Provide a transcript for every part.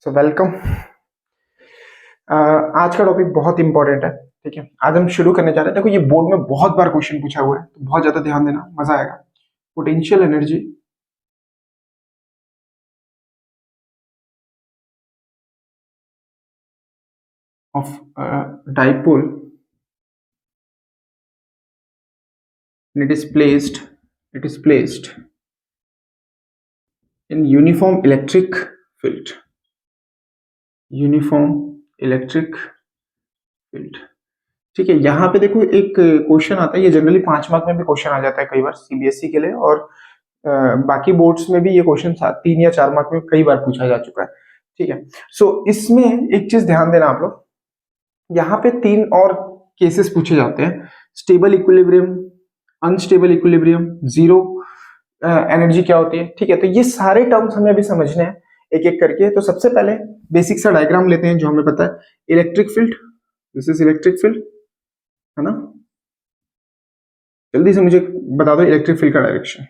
So welcome. आज का topic बहुत इंपॉर्टेंट है। ठीक है, आज हम शुरू करने जा रहे हैं। देखो, ये बोर्ड में बहुत बार क्वेश्चन पूछा हुआ है, तो बहुत ज्यादा ध्यान देना, मजा आएगा। Potential energy of dipole it is placed in uniform electric field. Uniform electric field. ठीक है, यहाँ पे देखो एक क्वेश्चन आता है, ये जनरली 5 मार्क में भी क्वेश्चन आ जाता है कई बार सीबीएसई के लिए, और बाकी बोर्ड्स में भी ये क्वेश्चन 3 या 4 मार्क में कई बार पूछा जा चुका है। ठीक है, सो इसमें एक चीज ध्यान देना आप लोग, यहाँ पे 3 और केसेस पूछे जाते हैं। Stable equilibrium, unstable equilibrium, zero energy क्या होती है। ठीक है, तो ये सारे टर्म्स हमें अभी समझने हैं एक एक करके। तो सबसे पहले बेसिक सा डायग्राम लेते हैं जो हमें पता है। Electric field, this is electric field, है ना। जल्दी से मुझे बता दो इलेक्ट्रिक फील्ड का डायरेक्शन।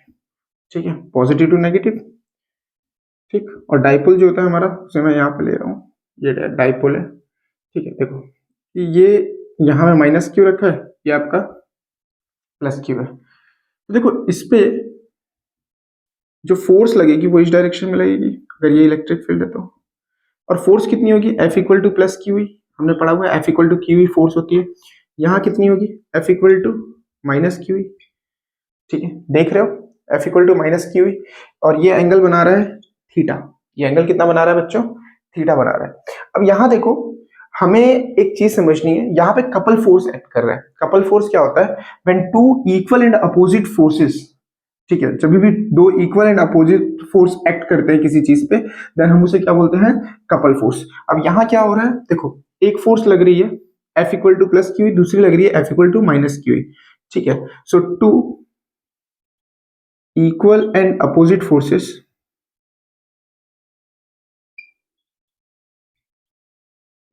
ठीक है, पॉजिटिव टू नेगेटिव। ठीक, और डाइपोल जो होता है हमारा, उसे मैं यहाँ पे ले रहा हूँ, ये डाइपोल है। ठीक है, देखो ये यहाँ में माइनस क्यू रखा है, ये आपका प्लस क्यू है। तो देखो इस पे जो फोर्स लगेगी वो इस डायरेक्शन में लगेगी अगर ये इलेक्ट्रिक फील्ड है तो। और फोर्स कितनी होगी, F equal to plus Q, हमने पढ़ा हुआ है F equal to Q force होती है। यहाँ कितनी होगी, F equal to minus Q. ठीक है, देख रहे हो, F equal to minus Q. और ये एंगल बना रहा है थीटा। ये एंगल कितना बना रहा है बच्चों, थीटा बना रहा है। अब यहाँ देखो, हमें एक चीज समझनी है, यहाँ पे कपल फोर्स एक्ट कर रहा है। कपल फोर्स क्या होता है, when two equal and opposite forces. ठीक है, जब भी दो equal and opposite force act करते हैं किसी चीज पे, देन हम उसे क्या बोलते हैं, कपल फोर्स। अब यहाँ क्या हो रहा है, देखो एक फोर्स लग रही है F equal to plus Q, दूसरी लग रही है F equal to minus Q. ठीक है, so two equal and opposite forces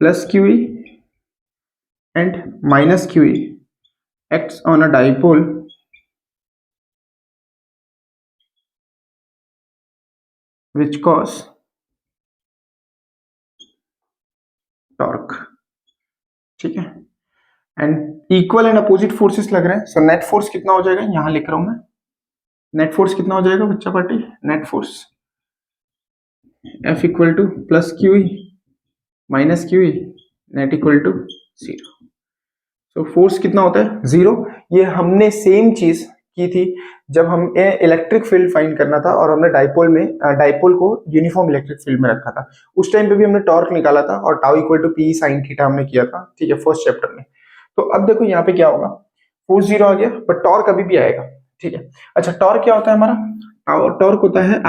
plus QE and minus QE acts on a dipole which cause torque. ठीक है, and equal and opposite forces लग रहे हैं, सो नेट फोर्स कितना हो जाएगा, यहां लिख रहा हूं मैं। नेट फोर्स कितना हो जाएगा बच्चा party, net force F equal to plus Q minus Q, net equal to 0। तो फोर्स कितना होता है, 0। ये हमने सेम चीज की थी जब हमें इलेक्ट्रिक फील्ड फाइंड करना था और हमने डाइपोल को यूनिफॉर्म इलेक्ट्रिक फील्ड में रखा था। उस टाइम पे भी हमने टॉर्क निकाला था और tau equal to P sine theta हमने किया था। ठीक है, फर्स्ट चैप्टर में। तो अब देखो यहाँ पे क्या होगा, फोर्स 0 आ गया, बट टॉर्क अभी भी आएगा। ठीक है, अच्छा टॉर्क क्या होता है हमारा, टॉर्क होता है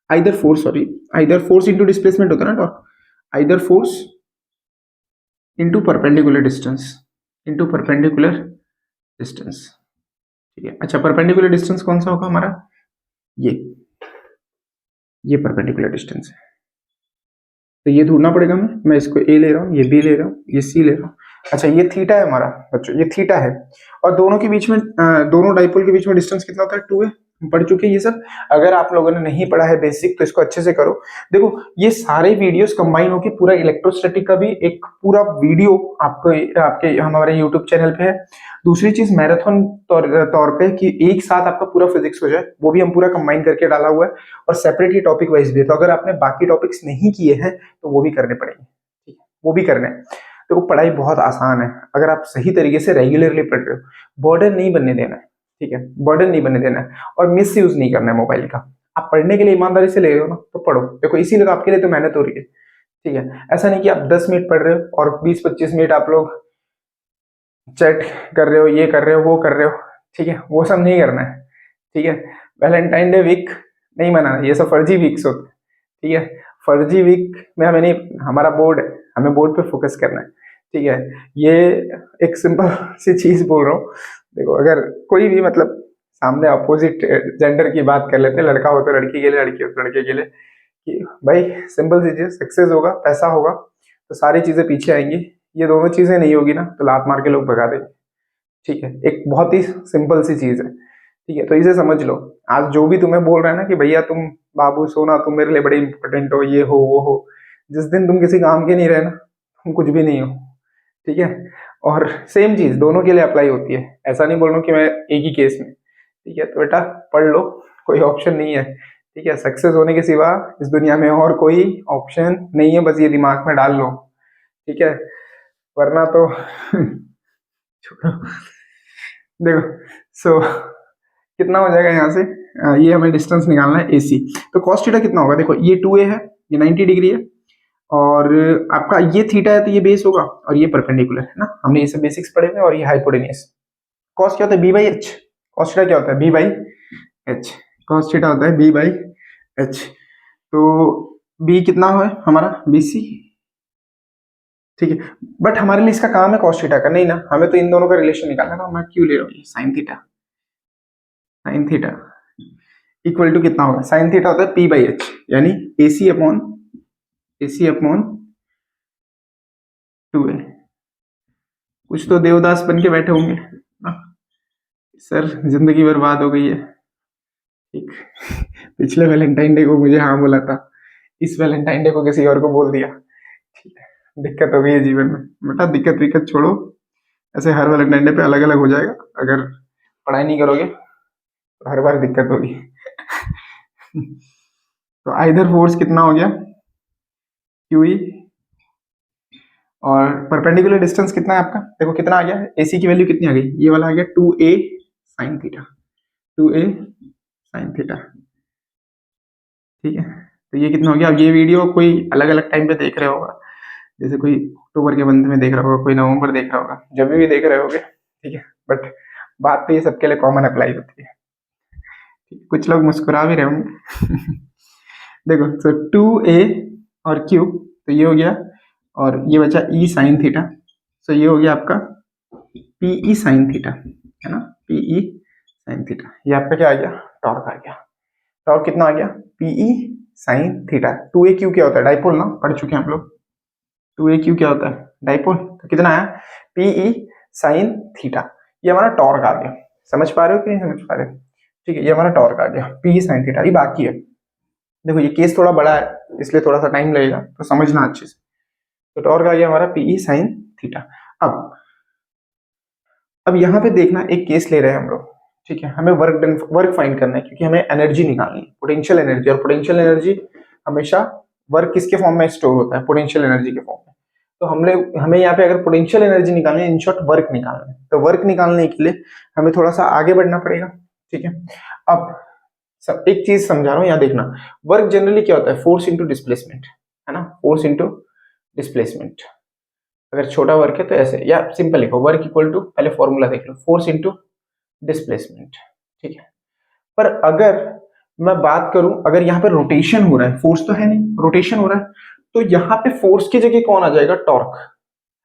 आइदर फोर्स इंटू डिस्प्लेसमेंट होता है ना torque, either force into perpendicular distance. ठीक है, अच्छा परपेंडिकुलर डिस्टेंस कौन सा होगा हमारा, ये परपेंडिकुलर डिस्टेंस है। तो ये ढूंढना पड़ेगा, मैं इसको ए ले रहा हूँ, ये बी ले रहा हूँ, ये सी ले रहा हूँ। अच्छा ये थीटा है हमारा बच्चों, ये थीटा है। और दोनों के बीच में दोनों डाइपोल के बीच में डिस्टेंस कितना होता है, 2 है। पढ़ चुके हैं ये सब। अगर आप लोगों ने नहीं पढ़ा है बेसिक तो इसको अच्छे से करो। देखो ये सारे वीडियोस कंबाइन होकर पूरा इलेक्ट्रोस्टैटिक का भी एक पूरा वीडियो आपके हमारे यूट्यूब चैनल पे है। दूसरी चीज मैराथन तौर पे कि एक साथ आपका पूरा फिजिक्स हो जाए, वो भी हम पूरा कंबाइन करके डाला हुआ है, और सेपरेट ही टॉपिक वाइज भी है। तो अगर आपने बाकी टॉपिक्स नहीं किए हैं तो वो भी करने पड़ेंगे। ठीक है, वो भी करने हैं। तो पढ़ाई बहुत आसान है अगर आप सही तरीके से रेगुलरली पढ़ रहे हो। बर्डन नहीं बनने देना है। ठीक है, बर्डन नहीं बनने देना है, और मिस यूज नहीं करना है मोबाइल का। आप पढ़ने के लिए ईमानदारी से ले रहे हो ना, तो पढ़ो। देखो इसीलिए तो आपके लिए तो मेहनत हो रही है। ठीक है, ऐसा नहीं कि आप 10 मिनट पढ़ रहे हो और 20-25 मिनट आप लोग चैट कर रहे हो, ये कर रहे हो, वो कर रहे हो। ठीक है, वो सब नहीं करना है। ठीक है, वैलेंटाइन डे वीक नहीं मनाना, ये सब फर्जी वीक्स होते हैं। ठीक है, फर्जी वीक में हमें नहीं, हमारा बोर्ड है, हमें बोर्ड पे फोकस करना है। ठीक है, ये एक सिंपल सी चीज बोल रहा हूँ। देखो अगर कोई भी मतलब सामने अपोजिट जेंडर की बात कर लेते हैं, लड़का हो तो लड़की के लिए, लड़की हो तो लड़के के लिए, कि भाई सिंपल सी चीज, सक्सेस होगा, पैसा होगा तो सारी चीजें पीछे आएंगी। ये दोनों चीजें नहीं होगी ना तो लात मार के लोग भगा देंगे। ठीक है, एक बहुत ही सिंपल सी चीज है। ठीक है, तो इसे समझ लो। आज जो भी तुम्हें बोल रहा है ना कि भैया तुम बाबू सोना तुम मेरे लिए बड़े इंपॉर्टेंट हो, ये हो वो हो। जिस दिन तुम किसी काम के नहीं रहे ना, तुम कुछ भी नहीं हो। ठीक है, और सेम चीज दोनों के लिए अप्लाई होती है। ऐसा नहीं बोल रहा हूँ कि मैं एक ही केस में। ठीक है, तो बेटा पढ़ लो, कोई ऑप्शन नहीं है। ठीक है, सक्सेस होने के सिवा इस दुनिया में और कोई ऑप्शन नहीं है, बस ये दिमाग में डाल लो। ठीक है, वरना तो छोड़ो। देखो, सो कितना हो जाएगा यहाँ से, ये हमें डिस्टेंस निकालना है AC। तो cos थीटा कितना होगा, देखो ये 2a है, ये 90 डिग्री है, और आपका ये थीटा है तो ये बेस होगा, और ये परपेंडिकुलर है ना, हमने ये सब बेसिक्स पढ़े हुए, और ये हाइपोटेन्यूज। cos क्या होता है, b/h। cos थीटा क्या होता है, b/h। cos थीटा होता है b/h। तो b कितना है हमारा, BC। ठीक है, बट हमारे लिए इसका काम है cos थीटा का, नहीं ना, हमें तो इन दोनों का रिलेशन निकालना था। मैं क्यों ले रहा हूँ sin theta. sin theta equal to कितना होगा, sin थीटा होता है p/h, यानी AC अपॉन 2a। कुछ तो देवदास बन के बैठे होंगे ना, सर जिंदगी बर्बाद हो गई है। ठीक, पिछले वैलेंटाइन डे को मुझे हाँ बोला था, इस वैलेंटाइन डे को किसी और को बोल दिया। ठीक है, दिक्कत हो गई है जीवन में। बेटा दिक्कत विक्कत छोड़ो, ऐसे हर वैलेंटाइन डे पे अलग अलग हो जाएगा। अगर पढ़ाई नहीं करोगे तो हर बार दिक्कत होगी। तो आइदर फोर्स कितना हो गया, QE, और परपेंडिकुलर डिस्टेंस कितना है आपका, देखो कितना आ गया, AC की वैल्यू कितनी आ गई, ये वाला आ गया 2a sin theta, 2a sin theta. ठीक है, तो ये कितना हो गया। अब ये वीडियो कोई अलग अलग टाइम पे देख रहे होगा, जैसे कोई अक्टूबर के मंथ में देख रहा होगा, कोई नवंबर देख रहा होगा, जब भी देख रहे होगे। ठीक है, बट बात तो ये सबके लिए कॉमन अप्लाई होती है। कुछ लोग मुस्कुरा भी रहे होंगे। देखो, तो 2a और q, तो ये हो गया, और ये बचा E sin थीटा, तो ये हो गया आपका PE sin थीटा, है ना, PE sin थीटा। ये आपका क्या आ गया, टॉर्क आ गया। टॉर्क कितना आ गया, PE sin थीटा। 2aq क्या होता है, डाइपोल ना, पढ़ चुके हैं हम लोग। 2aq क्या होता है, डाइपोल। तो कितना आया, PE sin थीटा। ये हमारा टॉर्क आ गया। समझ पा रहे हो कि नहीं समझ पा रहे हो। ठीक है, ये हमारा टॉर्क आ गया, PE sin थीटा। ये बाकी है, देखो ये केस थोड़ा बड़ा है इसलिए थोड़ा सा टाइम लगेगा, तो समझना अच्छे से। तो टॉर्क आ गया हमारा PE sin थीटा। अब यहाँ पे देखना, एक केस ले रहे हैं हम लोग। ठीक है, हमें वर्क फाइंड करना है, क्योंकि हमें एनर्जी निकालनी है, पोटेंशियल एनर्जी। और पोटेंशियल एनर्जी हमेशा वर्क किसके फॉर्म में स्टोर होता है, पोटेंशियल एनर्जी के फॉर्म में। तो हमें यहाँ पे अगर पोटेंशियल एनर्जी निकालनी है, इन शॉर्ट वर्क निकालना है, तो वर्क निकालने के लिए हमें थोड़ा सा आगे बढ़ना पड़ेगा। ठीक है, अब सब एक चीज समझा रहा हूँ, यहाँ देखना। वर्क जनरली क्या होता है, फोर्स इंटू डिस्प्लेसमेंट, है ना, फोर्स इंटू डिस्प्लेसमेंट। अगर छोटा वर्क है तो ऐसे, या सिंपल लिखो, वर्क इक्वल टू, पहले फॉर्मूला देख लो, फोर्स इंटू डिस्प्लेसमेंट। ठीक है, पर अगर मैं बात करूं, अगर यहाँ पे रोटेशन हो रहा है, फोर्स तो है नहीं, रोटेशन हो रहा है, तो यहाँ पे फोर्स की जगह कौन आ जाएगा, टॉर्क,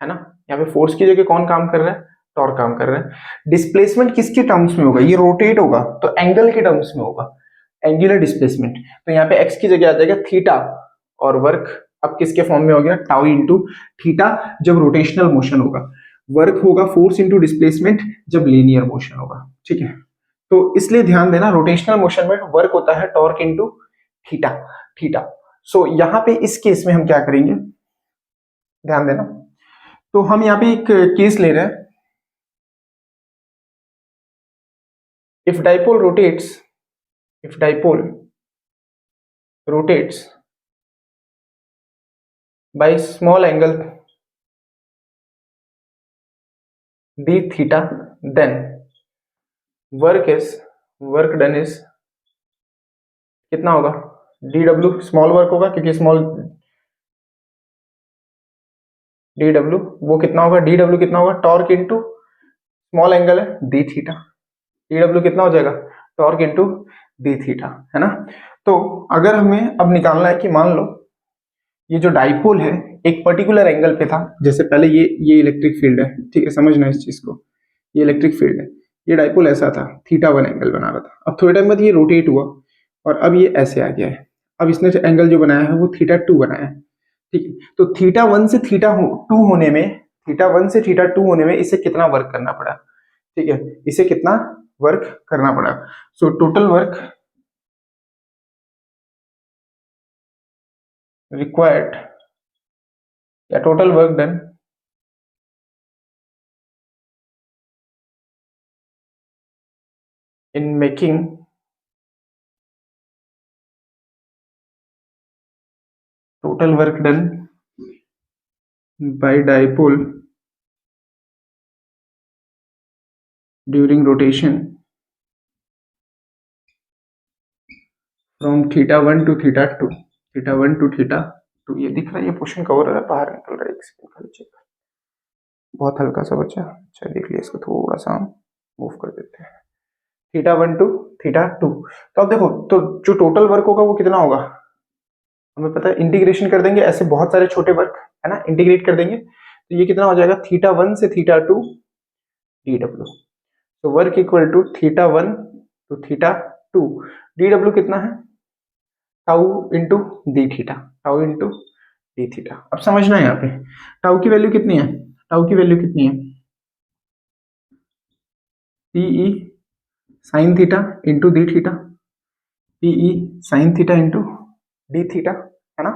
है ना। यहाँ पे फोर्स की जगह कौन काम कर रहा है, टॉर्क काम कर रहा है। डिस्प्लेसमेंट किसके टर्म्स में होगा, ये रोटेट होगा तो एंगल के टर्म्स में होगा, एंगुलर डिस्प्लेसमेंट। तो यहाँ पे एक्स की जगह आ जाएगा थीटा, और वर्क अब किसके फॉर्म में हो गया, टाउ इंटू थीटा, जब रोटेशनल मोशन होगा। वर्क होगा फोर्स इंटू डिस्प्लेसमेंट जब लीनियर मोशन होगा। ठीक है, तो इसलिए ध्यान देना, रोटेशनल मोशन में वर्क होता है टॉर्क इंटू थीटा, थीटा। सो यहाँ पे इस केस में हम क्या करेंगे, ध्यान देना। तो हम यहाँ पे एक केस ले रहे हैं, if dipole rotates by small angle d theta, then work done is कितना होगा, dw, स्मॉल वर्क होगा क्योंकि स्मॉल dw, वो कितना होगा, dw कितना होगा, टॉर्क इंटू स्मॉल एंगल है d थीटा, dw कितना हो जाएगा, टॉर्क इंटू d थीटा, है ना। तो अगर हमें अब निकालना है कि मान लो ये जो डाइपोल है एक पर्टिकुलर एंगल पे था, जैसे पहले ये इलेक्ट्रिक फील्ड है, ठीक है, समझना इस चीज को, ये इलेक्ट्रिक फील्ड है, ये डाइपोल ऐसा था, θ1 एंगल बना रहा था। अब थोड़े टाइम बाद ये रोटेट हुआ और अब ये ऐसे आ गया है। अब इसने जो एंगल जो बनाया है वो θ2 बनाया है, ठीक है। तो θ1 से θ2 होने में, θ1 से θ2 होने में इसे कितना वर्क करना पड़ा, ठीक है, इसे कितना वर्क करना पड़ा। सो टोटल वर्क रिक्वायर्ड या total work done in making total work done by dipole during rotation from theta 1 to theta 2 theta 1 to theta 2 ये दिख रहा है, ये पोर्शन कवर हो रहा है, बाहर निकल रहा है, एक सेकंड खाली चेक, बहुत हल्का सा बचा, अच्छा देख लिया, इसको थोड़ा सा हम मूव कर देते हैं, theta 1 to theta 2। तो अब देखो, तो जो टोटल वर्क होगा वो कितना होगा, हमें पता है, इंटीग्रेशन कर देंगे, ऐसे बहुत सारे छोटे वर्क है ना, इंटीग्रेट कर देंगे तो ये कितना हो जाएगा, theta 1 से theta 2 dw। तो work equal to theta 1 to theta 2 dw कितना है, tau into D theta, tau into D theta. अब समझना है यहाँ पे टाउ की वैल्यू कितनी है, टाउ की वैल्यू कितनी है, PE sine theta into D theta, PE sine theta into D theta, है ना।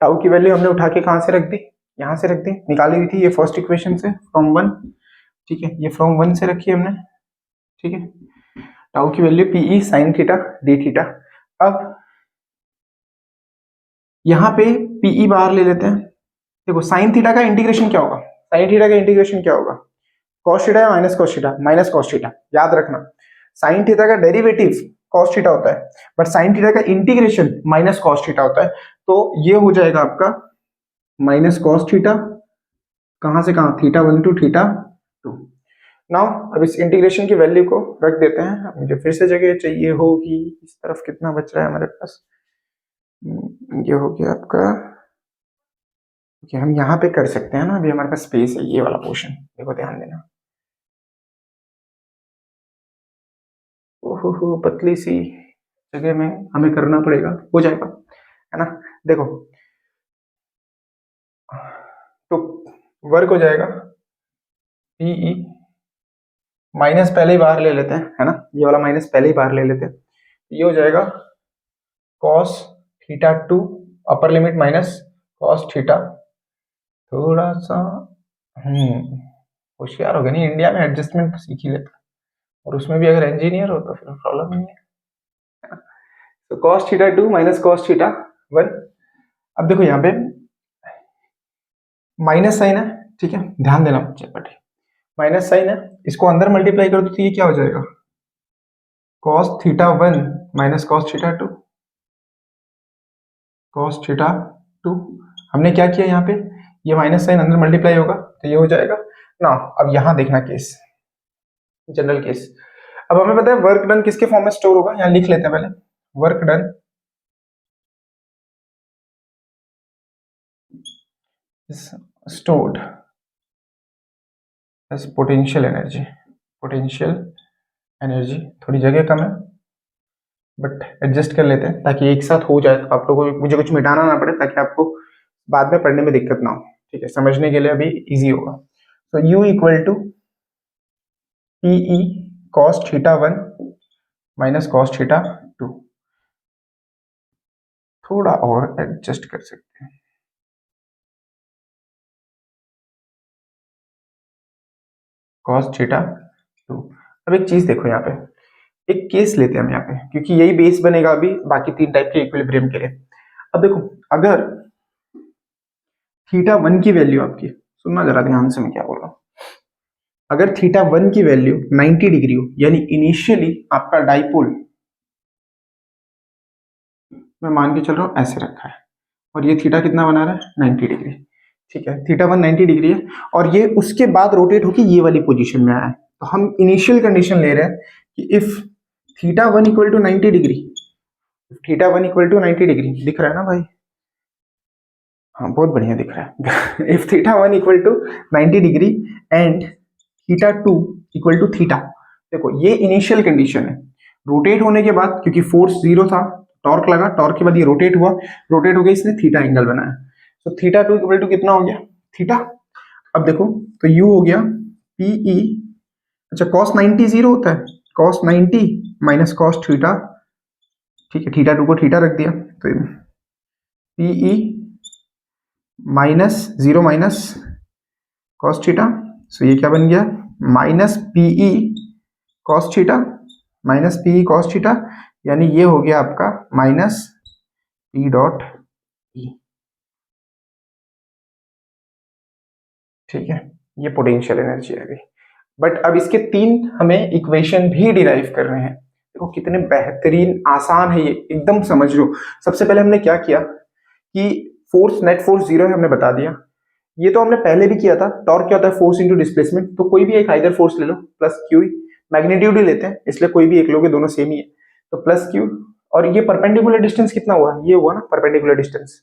टाउ की वैल्यू हमने उठा के कहाँ से रख दी, यहाँ से रख दी, निकाली हुई थी ये फर्स्ट इक्वेशन से फ्रॉम 1, ठीक है, ये फ्रॉम 1 से रखी हमने, ठीक है। टाउ की value PE sine theta D theta. अब यहाँ पे पीई बाहर ले लेते हैं, देखो साइन थीटा का इंटीग्रेशन क्या होगा, साइन थीटा का इंटीग्रेशन क्या होगा, कॉस थीटा या minus cos theta, minus cos theta, याद रखना। साइन थीटा का डेरिवेटिव कॉस थीटा होता है, बट साइन थीटा का इंटीग्रेशन माइनस कॉस थीटा होता है, तो ये हो जाएगा आपका माइनस कॉस थीटा, कहां से कहां, theta 1 to theta 2। नाउ अब इस इंटीग्रेशन की वैल्यू को रख देते हैं, मुझे फिर से जगह चाहिए होगी, इस तरफ कितना बच रहा है हमारे पास, ये हो गया आपका, कि हम यहाँ पे कर सकते हैं ना, अभी हमारे पास स्पेस है, ये वाला पोर्शन देखो, ध्यान देना, ओहो पतली सी जगह में हमें करना पड़ेगा, हो जाएगा, है ना। देखो तो वर्क हो जाएगा पीई, माइनस पहले ही बाहर ले लेते हैं, है ना, ये वाला माइनस पहले ही बाहर ले लेते हैं, ये हो जाएगा cos theta 2 upper limit minus cos theta, थोड़ा सा होशियार हो गया, नहीं इंडिया में एडजस्टमेंट सीख ही लेता, और उसमें भी अगर इंजीनियर हो तो फिर प्रॉब्लम नहीं है। तो cos theta 2 minus cos theta 1। अब देखो यहाँ पे माइनस साइन है, ठीक है, ध्यान देना बच्चे, बट माइनस साइन है, इसको अंदर मल्टीप्लाई कर दो तो ये क्या हो जाएगा, cos theta 1 माइनस cos theta 2, cos theta 2। हमने क्या किया यहाँ पे, ये माइनस साइन अंदर मल्टीप्लाई होगा तो ये हो जाएगा ना। अब यहाँ देखना केस, जनरल केस, अब हमें पता है वर्क डन किसके फॉर्म में स्टोर होगा, यहाँ लिख लेते हैं पहले, work done is stored as potential energy, potential energy, थोड़ी जगह कम है बट एडजस्ट कर लेते हैं ताकि एक साथ हो जाए, तो आप लोगों को मुझे कुछ मिटाना ना पड़े, ताकि आपको बाद में पढ़ने में दिक्कत ना हो, ठीक है, समझने के लिए अभी इजी होगा। तो U equal to PE cos theta 1 माइनस cos theta 2, थोड़ा और एडजस्ट कर सकते हैं, cos theta 2। अब एक चीज देखो यहाँ पे, एक केस लेते हैं हम यहाँ पे, क्योंकि यही बेस बनेगा अभी बाकी 3 टाइप के इक्विलिब्रियम के लिए। अब देखो अगर theta 1 की वैल्यू आपकी, सुनना जरा ध्यान से मैं क्या बोल रहा हूँ, अगर theta 1 की वैल्यू 90 डिग्री हो, यानी इनिशियली आपका डाइपोल मैं मान के चल रहा हूँ ऐसे रखा है, और ये थीटा कितना बना रहा है 90 डिग्री, ठीक है, theta 1 90 डिग्री है, और ये उसके बाद रोटेट होकर ये वाली पोजीशन में आया है, तो हम इनिशियल कंडीशन ले रहे हैं कि if theta 1 equal to 90 degree, theta 1 equal to 90 degree, दिख रहा है ना भाई, हाँ बहुत बढ़िया दिख रहा है। If theta 1 equal to 90 degree and theta 2 equal to theta, देखो ये इनिशियल कंडीशन है, रोटेट होने के बाद क्योंकि फोर्स 0 था, टॉर्क लगा, टॉर्क के बाद ये रोटेट हुआ, रोटेट हो गया, इसने थीटा एंगल बनाया, तो theta 2 इक्वल टू कितना हो गया, थीटा। अब देखो तो u हो गया पीई, अच्छा cos 90 0 होता है, cos 90 माइनस cos थीटा, ठीक है, theta 2 को थीटा रख दिया, तो PE minus zero minus cos theta, so ये क्या बन गया minus PE cos theta, minus PE cos theta, यानी ये हो गया आपका माइनस पी डॉट ई। ठीक है, ये पोटेंशियल एनर्जी आ गई। बट अब इसके तीन हमें इक्वेशन भी डिराइव कर रहे हैं। देखो कितने बेहतरीन आसान है ये, एकदम समझ लो। सबसे पहले हमने क्या किया कि फोर्स, नेट फोर्स जीरो है, हमने बता दिया। ये तो हमने पहले भी किया था। टॉर्क क्या होता है, फोर्स इनटू डिस्प्लेसमेंट। तो कोई भी एक आइदर फोर्स ले लो, प्लस क्यू, मैग्नीट्यूड ही लेते हैं इसलिए कोई भी एक लोगे, दोनों सेम ही है। तो प्लस क्यू, और ये परपेंडिकुलर डिस्टेंस कितना हुआ, ये हुआ ना परपेंडिकुलर डिस्टेंस।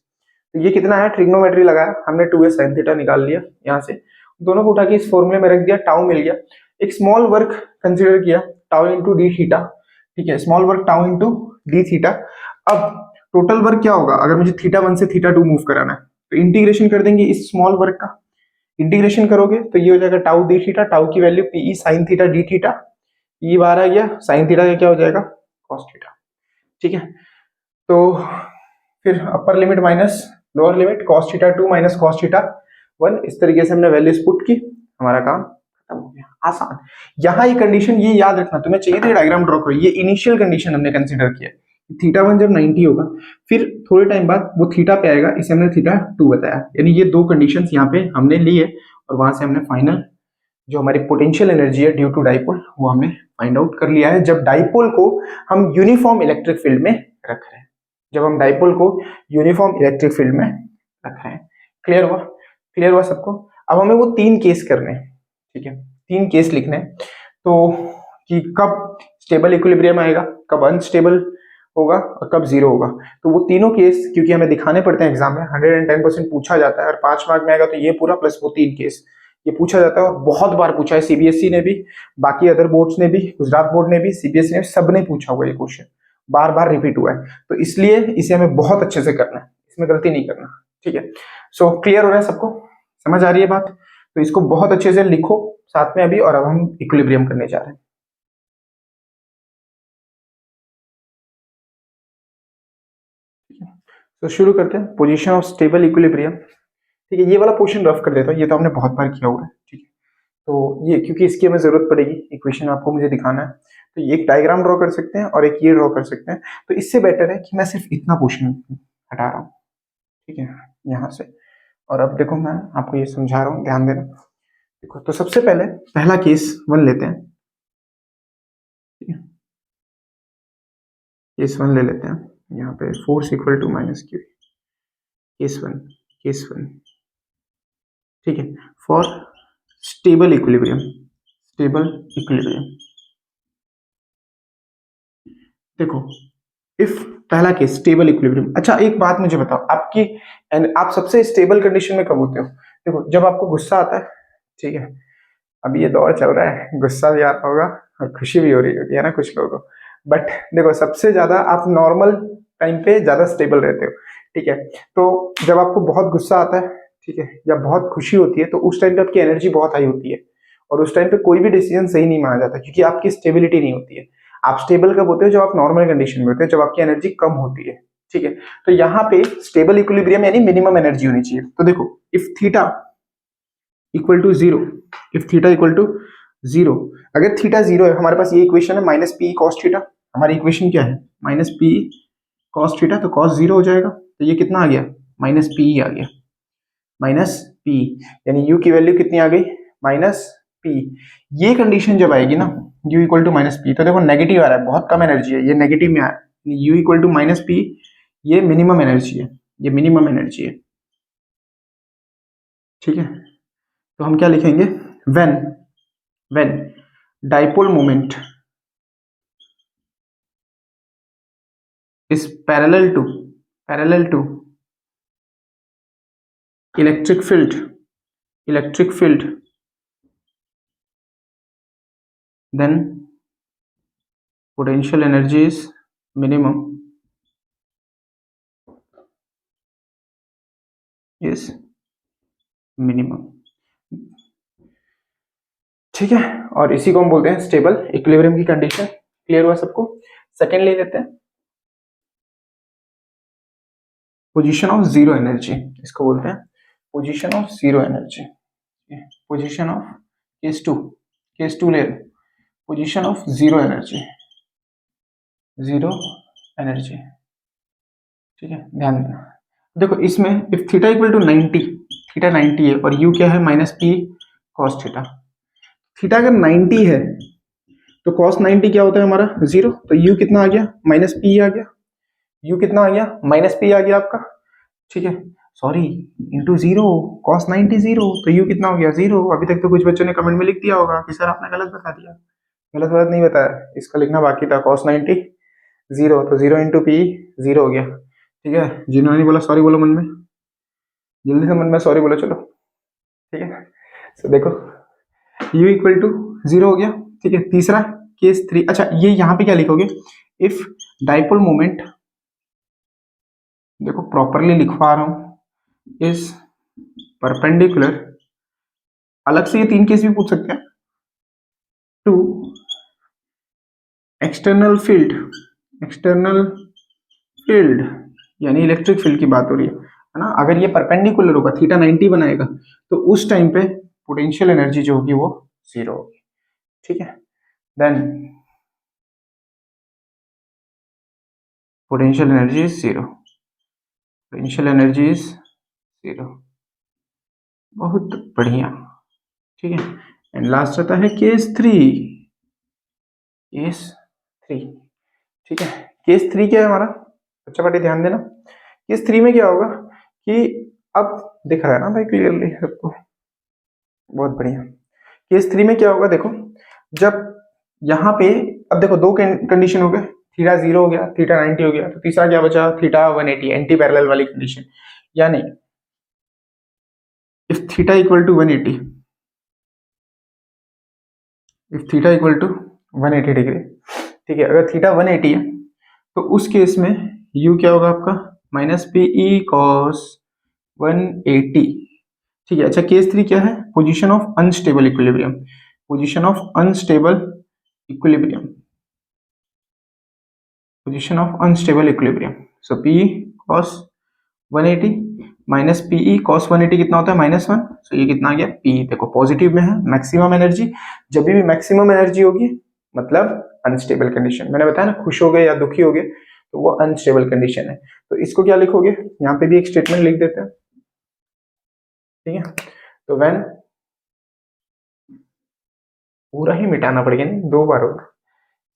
तो ये कितना है, ट्रिग्नोमेट्री लगाया हमने, 2a sin थीटा निकाल लिया यहाँ से, दोनों को उठा के इस फॉर्मूले में रख दिया, टाउ मिल गया। एक स्मॉल वर्क कंसीडर किया, टाउ इंटू डी थीटा। ठीक है, small work tau into D theta. अब टोटल वर्क क्या होगा, अगर मुझे थीटा 1 से थीटा 2 मूव कराना है तो इंटीग्रेशन कर देंगे इस स्मॉल वर्क का। इंटीग्रेशन करोगे तो ये हो जाएगा टाउ डी थीटा, टाउ की value PE sine theta D theta, ये बाहर आ गया, साइन थीटा का क्या हो जाएगा कॉस थीटा। ठीक है, तो फिर upper limit minus lower limit cos theta 2 minus cos theta 1, इस तरीके से हमने वैल्यूज पुट की, हमारा काम खत्म हो गया, आसान। यहाँ ये कंडीशन ये याद रखना, तुम्हें चाहिए तो डायग्राम ड्रॉ करो, ये इनिशियल कंडीशन हमने कंसीडर किया। थीटा 1 जब 90 होगा, फिर थोड़े टाइम बाद वो थीटा पे आएगा, इसे हमने थीटा 2 बताया। यानी ये दो कंडीशंस यहाँ पे हमने लिए और वहां से हमने फाइनल जो हमारी पोटेंशियल एनर्जी है ड्यू टू डाइपोल वो हमने फाइंड आउट कर लिया है, जब डाइपोल को हम यूनिफॉर्म इलेक्ट्रिक फील्ड में रख रहे हैं, जब हम डाइपोल को यूनिफॉर्म इलेक्ट्रिक फील्ड में रख रहे हैं। क्लियर हुआ, क्लियर हुआ सबको। अब हमें वो तीन केस करने हैं, ठीक है, तीन केस लिखने हैं। तो कि कब स्टेबल इक्विलिब्रियम आएगा, कब अनस्टेबल होगा और कब जीरो होगा। तो वो तीनों केस क्योंकि हमें दिखाने पड़ते हैं एग्जाम में, 110% पूछा जाता है और 5 मार्क में आएगा, तो ये पूरा प्लस वो तीन केस ये पूछा जाता है और बहुत बार पूछा है। सीबीएसई ने भी, बाकी अदर बोर्ड्स ने भी, गुजरात बोर्ड ने भी, सीबीएसई ने, सब ने पूछा हुआ ये क्वेश्चन, बार बार रिपीट हुआ है। तो इसलिए इसे हमें बहुत अच्छे से करना है, इसमें गलती नहीं करना। ठीक है, सो क्लियर हो रहा है सबको, समझ आ रही है बात। तो इसको बहुत अच्छे से लिखो साथ में अभी, और अब हम इक्विलिब्रियम करने जा रहे हैं। तो शुरू करते हैं, पोजीशन ऑफ स्टेबल इक्विलिब्रियम। ठीक है, ये वाला पोर्शन रफ कर देता हूँ, ये तो हमने बहुत बार किया हुआ है। ठीक है, तो ये क्योंकि इसकी हमें जरूरत पड़ेगी, इक्वेशन आपको मुझे दिखाना है, तो ये एक डायग्राम ड्रॉ कर सकते हैं और एक ये ड्रॉ कर सकते हैं। तो इससे बेटर है कि मैं सिर्फ इतना पोर्शन हटा रहा हूँ, ठीक है, यहाँ से। और अब देखो मैं आपको ये समझा रहा हूँ, ध्यान देना। देखो, तो सबसे पहले पहला केस 1 लेते हैं, ठीक है, केस 1 ले लेते हैं। यहाँ पे force equal to minus q, case 1, case 1, ठीक है, for stable equilibrium, stable equilibrium. देखो, इफ पहला केस स्टेबल इक्विलिब्रियम। अच्छा एक बात मुझे बताओ, आपकी आप सबसे स्टेबल कंडीशन में कब होते हो? देखो, जब आपको गुस्सा आता है, ठीक है, अभी ये दौर चल रहा है, गुस्सा भी आ रहा होगा और खुशी भी हो रही होगी, है ना कुछ लोगों को। बट देखो, सबसे ज्यादा आप नॉर्मल टाइम पे ज्यादा स्टेबल रहते हो, ठीक है। तो जब आपको बहुत गुस्सा आता है, ठीक है, या बहुत खुशी होती है, तो उस टाइम पे आपकी एनर्जी बहुत हाई होती है और उस टाइम पे कोई भी डिसीजन सही नहीं माना जाता, क्योंकि आपकी स्टेबिलिटी नहीं होती है। आप स्टेबल कब होते हो? जब आप नॉर्मल कंडीशन में होते हो, जब आपकी एनर्जी कम होती है, ठीक है। तो यहाँ पे स्टेबल इक्विलिब्रियम यानी मिनिमम एनर्जी होनी चाहिए। तो देखो, if theta equal to zero, if theta equal to zero, अगर थीटा जीरो है, हमारे पास ये इक्वेशन है माइनस पी कॉस थीटा। हमारी इक्वेशन क्या है? माइनस पी कॉस थीटा, तो कॉस जीरो हो जाएगा, तो ये कितना आ गया? माइनस पी आ गया, माइनस पी, यानी यू की वैल्यू कितनी आ गई? Minus p. ये कंडीशन जब आएगी ना, U equal to minus p, तो देखो नेगेटिव आ रहा है, बहुत कम एनर्जी है, ये नेगेटिव में आ रहा है। U equal to minus p, ये मिनिमम एनर्जी है, ये मिनिमम एनर्जी है, ठीक है। तो हम क्या लिखेंगे? When dipole moment is parallel to electric field then potential energy is minimum, ठीक है। और इसी को हम बोलते हैं स्टेबल इक्विलिब्रियम की कंडीशन। क्लियर हुआ सबको? सेकेंड ले लेते हैं, पोजीशन ऑफ जीरो एनर्जी, इसको बोलते हैं position of zero energy, position of case two ले लो, पोजीशन ऑफ जीरो एनर्जी, ठीक है, ध्यान देना। देखो इसमें if theta equal to 90, theta 90 है और यू क्या है minus p cos theta, theta अगर 90 है तो कॉस 90 क्या होता है हमारा जीरो, तो यू कितना आ गया माइनस पी आ गया, यू कितना आ गया माइनस पी आ गया आपका, ठीक है, sorry into zero, cos 90 zero, तो यू कितना हो गया जीरो। अभी तक तो कुछ बच्चों ने कमेंट में लिख दिया होगा कि सर आपने गलत बता दिया, गलत बात नहीं बताया, इसका लिखना बाकी था, कॉस 90 जीरो, तो जीरो इंटू पी जीरो हो गया, ठीक है। जिन्होंने बोला सॉरी बोलो मन में, जल्दी से मन में सॉरी बोलो, चलो ठीक है। तो देखो u इक्वल टू जीरो हो गया, ठीक है। तीसरा केस 3, अच्छा ये यहाँ पे क्या लिखोगे, इफ डाइपोल मोमेंट, देखो प्रॉपरली लिखवा रहा हूं, इज परपेंडिकुलर, अलग से ये 3 केस भी पूछ सकते हैं, टू एक्सटर्नल फील्ड यानी इलेक्ट्रिक फील्ड की बात हो रही है ना। अगर ये परपेंडिकुलर होगा, थीटा 90 बनाएगा, तो उस टाइम पे पोटेंशियल एनर्जी जो होगी वो जीरो होगी, ठीक है। Then potential energy is zero, potential energy is zero, बहुत बढ़िया, ठीक है। एंड लास्ट आता है केस 3, ठीक है। केस 3 क्या है हमारा, अच्छा पार्टी ध्यान देना, केस 3 में क्या होगा कि अब दिख रहा है ना भाई क्लियरली सबको, बहुत बढ़िया। केस 3 में क्या होगा, देखो जब यहाँ पे, अब देखो दो कंडीशन हो गए, थीटा 0 हो गया, थीटा 90 हो गया, तो तीसरा क्या बचा, थीटा 180, एंटी पैरेलल वाली कंडीशन, यानी if theta equal to 180, if theta equal to 180 degree, ठीक है। अगर थीटा 180 है तो उस केस में u क्या होगा आपका माइनस पीई कॉस 180, ठीक है। अच्छा केस 3 क्या है, position of unstable equilibrium, position of unstable equilibrium, position of unstable equilibrium, so p cos 180 minus PE cos 180 कितना होता है -1, सो ये कितना आ गया पी, देखो पॉजिटिव में है, मैक्सिमम एनर्जी, जब भी मैक्सिमम एनर्जी होगी मतलब अनस्टेबल कंडीशन, मैंने बताया ना, खुश हो गए या दुखी हो गए तो वो अनस्टेबल कंडीशन है। तो इसको क्या लिखोगे, यहाँ पे भी एक स्टेटमेंट लिख देते हैं, ठीक है। तो व्हेन, पूरा ही मिटाना पड़ेगा, नहीं 2 बार होगा,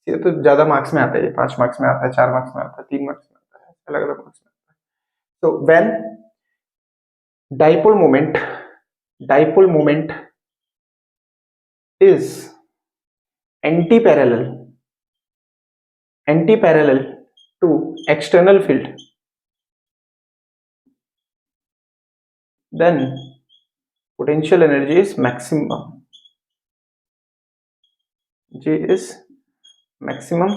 ये तो ज्यादा मार्क्स में आता है, 5 मार्क्स में आता है, 4 मार्क्स में आता है, 3 मार्क्स में आता है, अलग अलग मार्क्स में आता है। तो when dipole moment is anti parallel to external field, then potential energy is maximum, J is maximum,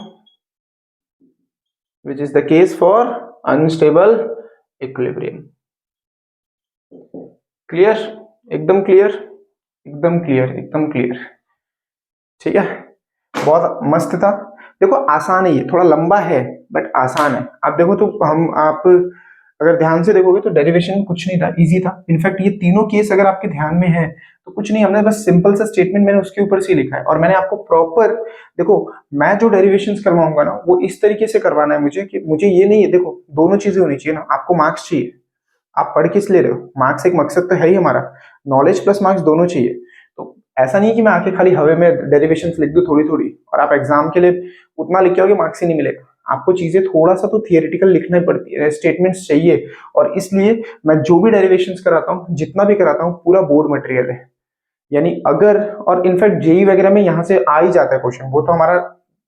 which is the case for unstable equilibrium. Clear, एकदम क्लियर, ठीक है। बहुत मस्त था, देखो आसान है, ये थोड़ा लंबा है बट आसान है। आप देखो तो आप अगर ध्यान से देखोगे तो डेरिवेशन कुछ नहीं था, इजी था। इनफैक्ट ये तीनों केस अगर आपके ध्यान में है तो कुछ नहीं, हमने बस सिंपल सा स्टेटमेंट मैंने उसके ऊपर से लिखा है, और मैंने आपको प्रॉपर, देखो मैं जो डेरिवेशंस करवाऊंगा ना वो इस तरीके से करवाना है मुझे, कि मुझे ये नहीं है, देखो दोनों चीजें होनी चाहिए ना, आपको मार्क्स चाहिए, आप पढ़ किस ले रहे हो, मार्क्स एक मकसद तो है ही हमारा, नॉलेज प्लस मार्क्स दोनों चाहिए। तो ऐसा नहीं कि मैं आके खाली हवे में डेरिवेशंस लिख दूं थोड़ी थोड़ी और आप एग्जाम के लिए उतना लिख के आओगे मार्क्स ही नहीं मिलेगा, आपको चीजें थोड़ा सा तो थियोरेटिकल लिखना ही पड़ती है, स्टेटमेंट्स चाहिए, और इसलिए मैं जो भी डेरिवेशंस कराता हूँ, जितना भी कराता हूँ, पूरा बोर्ड मटेरियल है। यानी अगर, और इनफैक्ट जेई वगैरह में यहाँ से आ ही जाता है क्वेश्चन, वो तो हमारा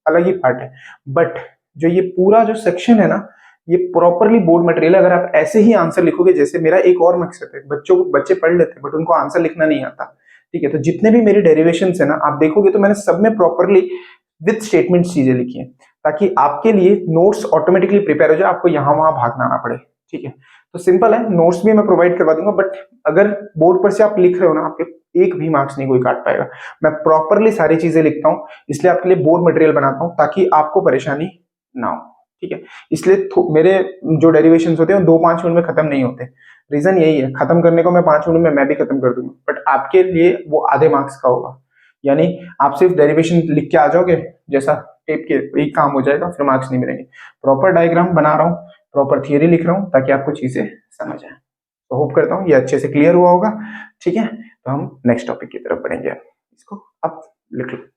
अलग ही पार्ट है, बट जो ये पूरा जो सेक्शन है ना, ये प्रॉपरली बोर्ड मटेरियल। अगर आप ऐसे ही आंसर लिखोगे, जैसे मेरा एक और मकसद है, बच्चे पढ़ लेते हैं बट उनको आंसर लिखना नहीं आता, ठीक है। तो जितने भी मेरे डेरिवेशंस है ना, आप देखोगे तो मैंने सब में प्रॉपरली विद स्टेटमेंट्स चीजें लिखी है, ताकि आपके लिए नोट्स ऑटोमेटिकली प्रिपेयर हो जाए, आपको यहाँ वहां भागना ना पड़े, ठीक है। तो सिंपल है, नोट्स भी मैं प्रोवाइड करवा दूंगा, बट अगर बोर्ड पर से आप लिख रहे हो ना, आपके एक भी मार्क्स नहीं कोई काट पाएगा। मैं प्रॉपरली सारी चीजें लिखता हूँ, इसलिए आपके लिए बोर्ड मटेरियल बनाता हूँ ताकि आपको परेशानी ना हो। ठीक है। इसलिए मेरे जो डेरिवेशंस होते हैं वो 2-5 मिनट में खत्म नहीं होते। रीजन यही है, खत्म करने को मैं 5 मिनट में मैं भी खत्म कर दूंगा, बट आपके लिए वो आधे मार्क्स का होगा। यानी आप सिर्फ डेरिवेशन लिख के आ जाओगे जैसा टेप के, एक काम हो जाएगा, फिर मार्क्स नहीं मिलेंगे। प्रॉपर डायग्राम बना रहा हूँ, प्रॉपर थियरी लिख रहा हूँ ताकि आपको चीजें समझ आए। तो होप करता हूँ ये अच्छे से क्लियर हुआ होगा। ठीक है, तो हम नेक्स्ट टॉपिक की तरफ बढ़ेंगे। इसको आप लिख लो।